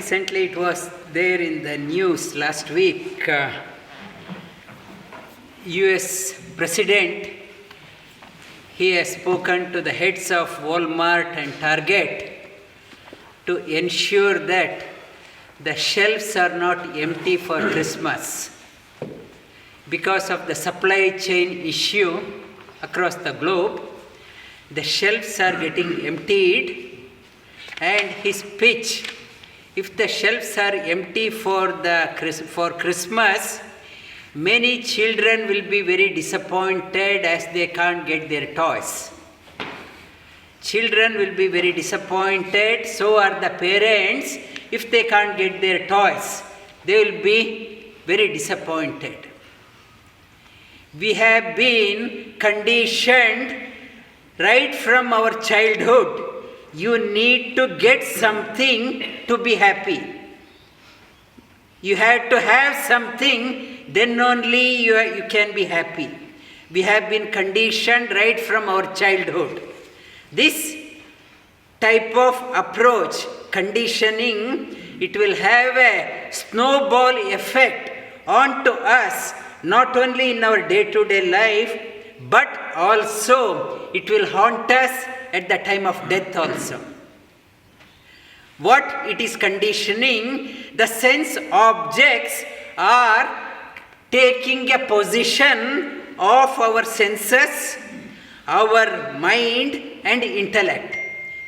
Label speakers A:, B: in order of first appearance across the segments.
A: Recently it was there in the news last week. US President, he has spoken to the heads of Walmart and Target to ensure that the shelves are not empty for Christmas. Because of the supply chain issue across the globe, the shelves are getting emptied, and his pitch, if the shelves are empty for Christmas, many children will be very disappointed as they can't get their toys. Children will be very disappointed, so are the parents. If they can't get their toys, they will be very disappointed. We have been conditioned right from our childhood. You need to get something to be happy. You have to have something, then only you can be happy. We have been conditioned right from our childhood. This type of approach, conditioning, it will have a snowball effect onto us, not only in our day-to-day life, but also it will haunt us at the time of death also. What it is conditioning, the sense objects are taking a position of our senses, our mind and intellect.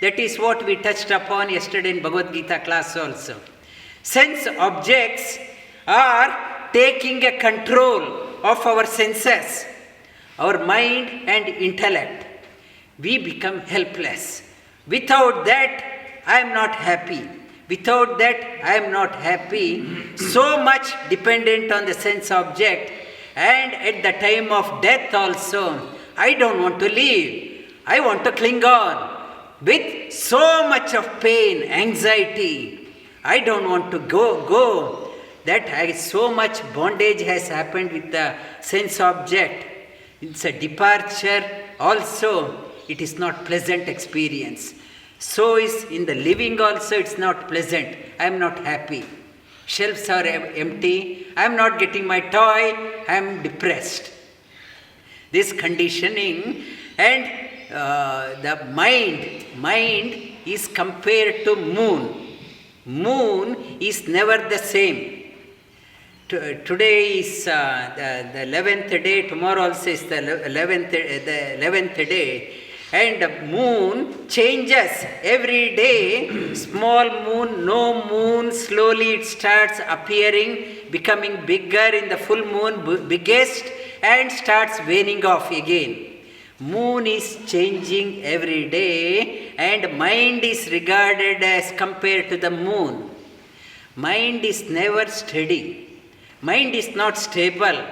A: That is what we touched upon yesterday in Bhagavad Gita class also. Sense objects are taking a control of our senses, our mind and intellect. We become helpless. Without that, I am not happy. Without that, I am not happy. So much dependent on the sense object, and at the time of death also, I don't want to leave. I want to cling on. With so much of pain, anxiety, I don't want to go. That so much bondage has happened with the sense object. It's a departure also. It is not pleasant experience. So is in the living also, it's not pleasant. I am not happy. Shelves are empty. I am not getting my toy. I am depressed. This conditioning, and the mind is compared to moon. Moon is never the same. Today is the 11th day, tomorrow also is the 11th day. And the moon changes every day. Small moon, no moon, slowly it starts appearing, becoming bigger in the full moon, biggest, and starts waning off again. Moon is changing every day, and mind is regarded as compared to the moon. Mind is never steady. Mind is not stable.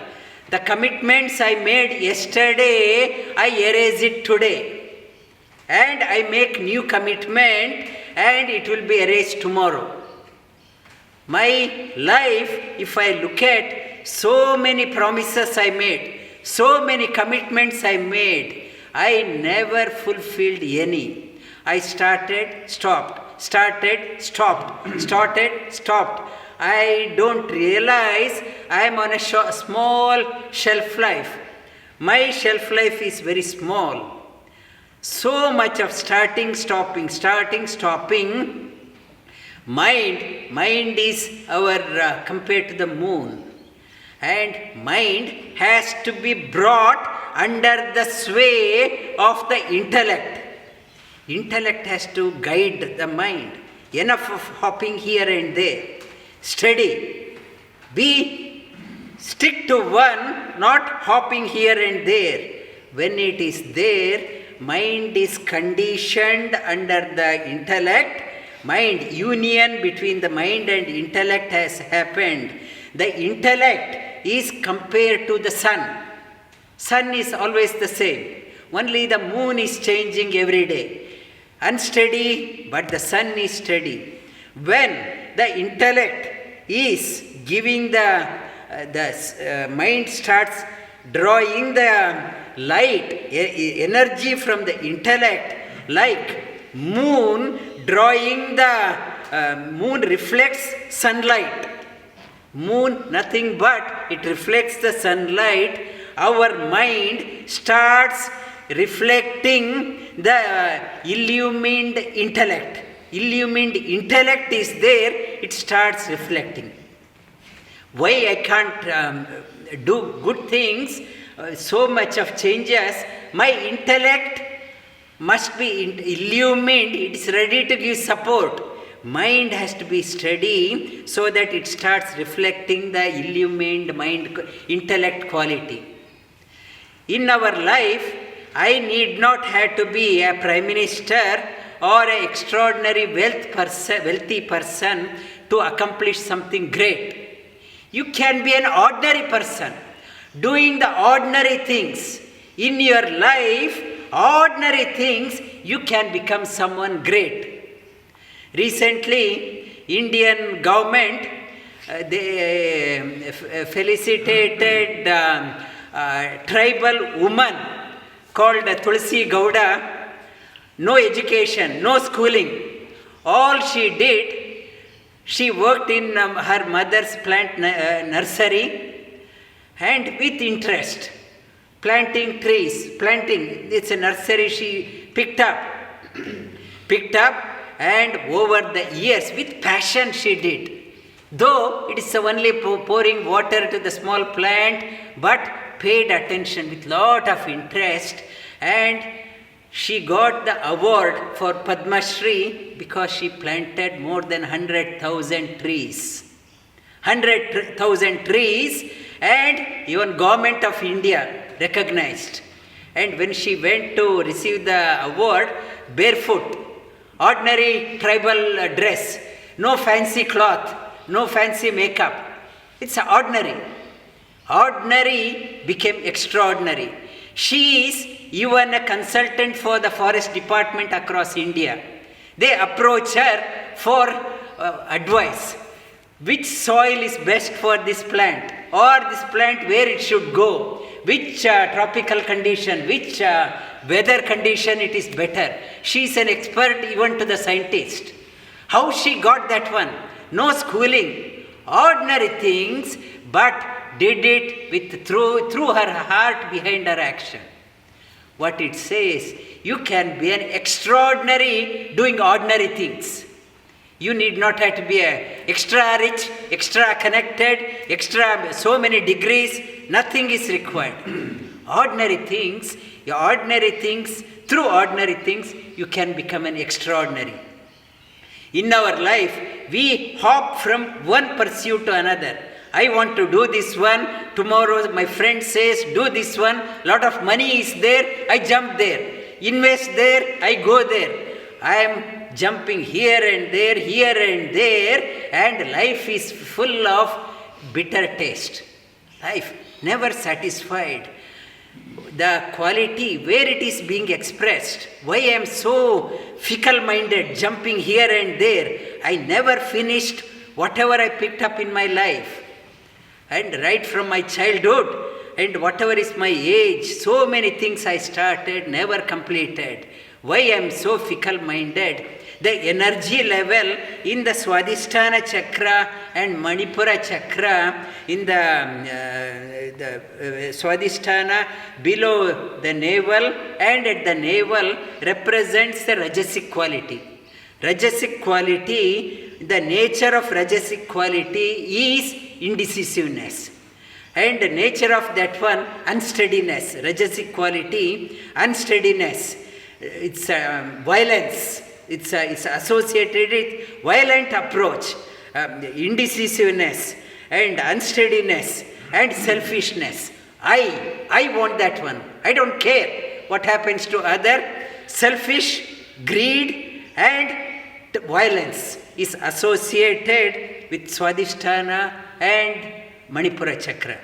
A: The commitments I made yesterday, I erase it today. And I make new commitment, and it will be erased tomorrow. My life, if I look at so many promises I made, so many commitments I made, I never fulfilled any. I started, stopped, started, stopped, started, stopped. I don't realize I am on a small shelf life. My shelf life is very small. So much of starting, stopping. Mind is our compared to the moon. And mind has to be brought under the sway of the intellect. Intellect has to guide the mind. Enough of hopping here and there. Steady. Stick to one, not hopping here and there. When it is there, mind is conditioned under the intellect. Mind, union between the mind and intellect has happened. The intellect is compared to the sun. Sun is always the same. Only the moon is changing every day. Unsteady, but the sun is steady. When the intellect is giving the mind starts drawing the light, energy from the intellect, like moon drawing the moon reflects sunlight. Moon, nothing but it reflects the sunlight. Our mind starts reflecting the illumined intellect. Illumined intellect is there, it starts reflecting. Why I can't do good things, so much of changes, my intellect must be illumined, it is ready to give support. Mind has to be steady so that it starts reflecting the illumined mind, intellect quality. In our life, I need not have to be a prime minister or an extraordinary wealthy person to accomplish something great. You can be an ordinary person doing the ordinary things. In your life, ordinary things, you can become someone great. Recently, Indian government, they felicitated tribal woman called Tulsi Gowda. No education, no schooling. All she did, she worked in her mother's plant nursery and with interest, planting trees, it's a nursery she picked up, and over the years with passion she did. Though it is only pouring water to the small plant, but paid attention with lot of interest, and she got the award for Padma Shri because she planted more than 100,000 trees. 100,000 trees, and even Government of India recognized. And when she went to receive the award, barefoot, ordinary tribal dress, no fancy cloth, no fancy makeup. It's ordinary. Ordinary became extraordinary. She is even a consultant for the forest department across India. They approach her for advice. Which soil is best for this plant, or this plant where it should go, which tropical condition, which weather condition it is better. She is an expert even to the scientist. How she got that one? No schooling, ordinary things, but did it with through her heart behind her action. What it says, you can be an extraordinary doing ordinary things. You need not have to be a extra rich, extra connected, extra so many degrees. Nothing is required. Ordinary things, through ordinary things, you can become an extraordinary. In our life, we hop from one pursuit to another. I want to do this one. Tomorrow my friend says, do this one. Lot of money is there. I jump there. Invest there. I go there. I am jumping here and there, and life is full of bitter taste. Life never satisfied. The quality, where it is being expressed, why I am so fickle-minded, jumping here and there. I never finished whatever I picked up in my life. And right from my childhood, and whatever is my age, so many things I started, never completed. Why I am so fickle-minded? The energy level in the Swadhisthana chakra and Manipura chakra, in the Swadhisthana below the navel and at the navel, represents the Rajasic quality. Rajasic quality, the nature of Rajasic quality is indecisiveness. And the nature of that one, unsteadiness. Rajasic quality, unsteadiness. It's violence. It's associated with violent approach, indecisiveness, and unsteadiness, and selfishness. I want that one. I don't care what happens to other. Selfish, greed, and violence is associated with Swadhisthana and Manipura chakra.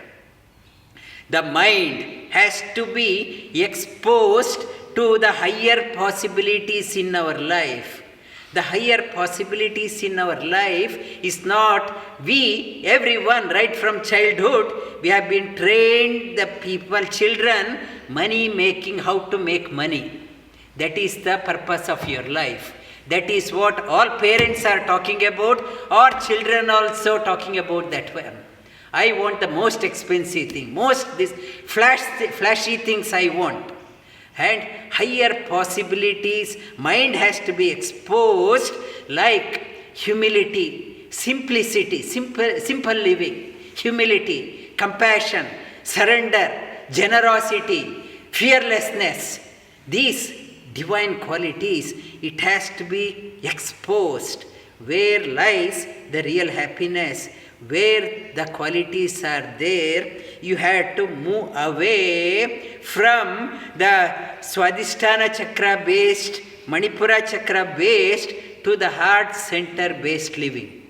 A: The mind has to be exposed to the higher possibilities in our life. The higher possibilities in our life is not we, everyone, right from childhood, we have been trained, the people, children, money making, how to make money. That is the purpose of your life. That is what all parents are talking about, or children also talking about that one. I want the most expensive thing, most this flashy things I want. And higher possibilities, mind has to be exposed, like humility, simplicity, simple living, humility, compassion, surrender, generosity, fearlessness. These divine qualities, it has to be exposed. Where lies the real happiness? Where the qualities are there, you have to move away from the Swadhisthana chakra based, Manipura chakra based to the heart center based living.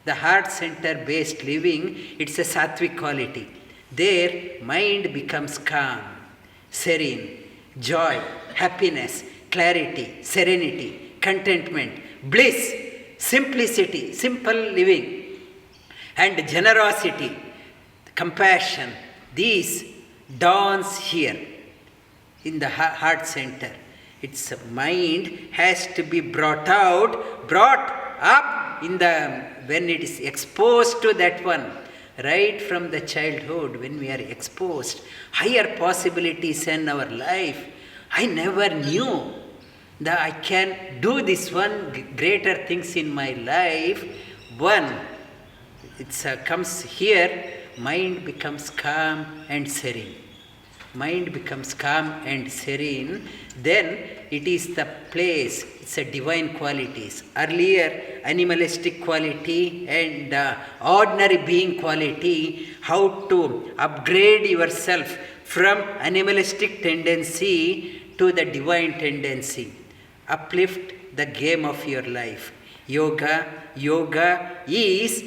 A: The heart center based living, it's a sattvic quality. There, mind becomes calm, serene, joy, happiness, clarity, serenity, contentment, bliss, simplicity, simple living, and generosity, compassion. These dawns here in the heart center. Its mind has to be brought up in the, when it is exposed to that one, right from the childhood, when we are exposed, higher possibilities in our life. I never knew that I can do this one, greater things in my life. One, it comes here, mind becomes calm and serene. Mind becomes calm and serene, then it is the place, it's a divine qualities. Earlier, animalistic quality and ordinary being quality, how to upgrade yourself from animalistic tendency to the divine tendency. Uplift the game of your life. Yoga is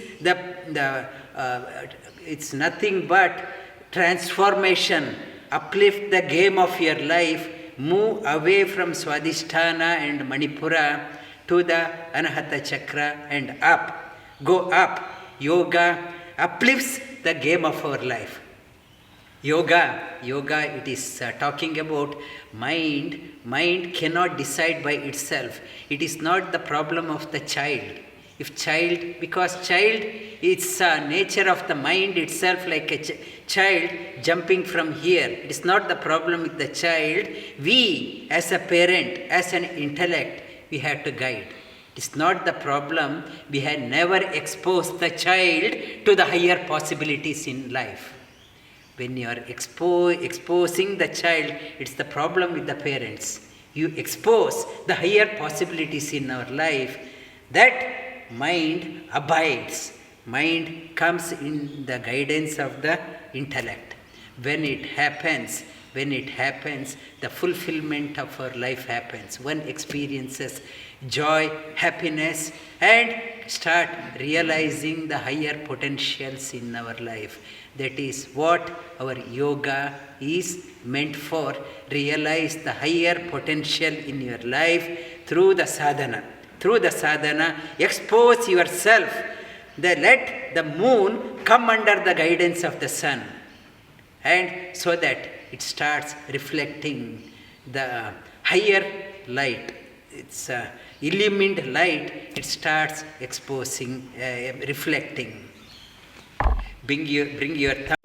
A: it's nothing but transformation. Uplift the game of your life. Move away from Swadhisthana and Manipura to the Anahata chakra and up. Go up. Yoga uplifts the game of our life. Yoga, it is talking about mind. Mind cannot decide by itself. It is not the problem of the child. Because child, it's nature of the mind itself, like a child jumping from here. It is not the problem with the child. We, as a parent, as an intellect, we have to guide. It is not the problem. We have never exposed the child to the higher possibilities in life. When you are exposing the child, it's the problem with the parents. You expose the higher possibilities in our life, that mind abides. Mind comes in the guidance of the intellect. When it happens, the fulfillment of our life happens. One experiences joy, happiness, and start realizing the higher potentials in our life. That is what our yoga is meant for. Realize the higher potential in your life through the sadhana. Expose yourself. Let the moon come under the guidance of the sun. And so that it starts reflecting the higher light. It's illumined light. It starts exposing, reflecting. Bring your thumb